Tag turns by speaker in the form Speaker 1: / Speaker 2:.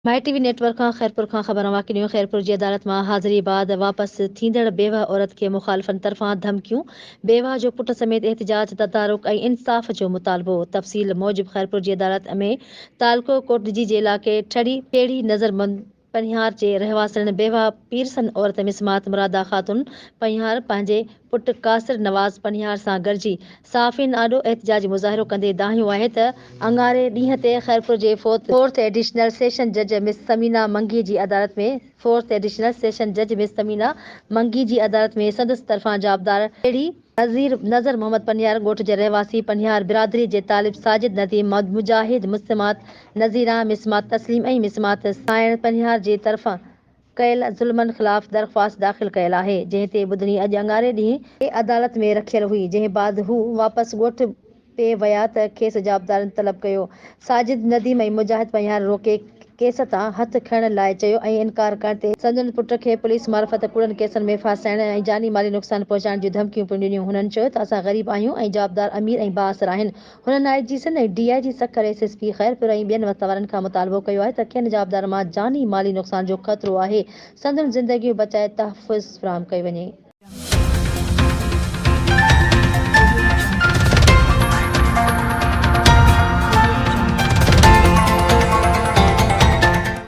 Speaker 1: MyTV network खां ख़ैरपुर खां ख़बरूं वाकिनियूं। ख़ैरपुर जी अदालत मां हाज़िरी बाद वापसि थींदड़ बेवा औरत खे मुख़ालिफ़नि तरफ़ां धमकियूं। बेवा जो पुट समेत एहतिजाज तदारुक ऐं इंसाफ़ जो मुतालबो। तफ़सील मूजिबि ख़ैरपुर जी अदालत में तालको कोटजी जे इलाइक़े ठड़ी पेड़ी नज़रमंद पनिहार जे रहवासण बेवा पीरसन औरत मिसमात मुरादा ख़ातून पनिहार पंहिंजे पुट कासिर नवाज़ पनिहार सां गॾिजी साफ़िन आॾो एहतिजाजी मुज़ाहिरो कंदे दाहियो आहे त अंगारे ॾींहं ते ख़ैरपुर जे फोर्थ एडिशनल सेशन जज मिस समीना मंगी जी अदालत में संदसि तरफ़ां जाबदार अहिड़ी नज़र मोहम्मद पनिहार ॻोठ जे रहवासी पनिहार बिरादरी जे तालिब साजिद नदीम मुजाहिद मुस्लिमात नज़ीरा मिसमात तस्लीम ऐं मिसमात साइण पनिहार जे तरफ़ां कयल ज़ुल्मनि ख़िलाफ़ दरख़्वास्त दाख़िल कयल आहे, जंहिं ते ॿुधणी अॼु अंगारे ॾींहुं अदालत में रखियल हुई, जंहिं बाद हू वापसि ॻोठ पे विया त खेसि जाबदारनि तलब कयो। साजिद नदीम ऐं मुजाहिद पनिहार रोके केस तां हथ खणण लाइ चयो ऐं इनकार करण ते संदनि पुट खे पुलिस मार्फत कूड़नि केसनि में फासाइण ऐं जानी माली नुक़सान पहुचाइण जूं धमकियूं पिणु ॾिनियूं। हुननि चयो त असां ग़रीब आहियूं ऐं जाबदार अमीर ऐं बाअसर आहिनि। हुननि आईजी सिंध ऐं DIG सखर SSP ख़ैरपुर ऐं ॿियनि वतावरनि खां मुतालबो कयो आहे त खेनि जाबदार मां जानी माली नुक़सान जो ख़तरो आहे, संदनि ज़िंदगियूं बचाए तहफ़ुज़ फ़राहम कई वञे।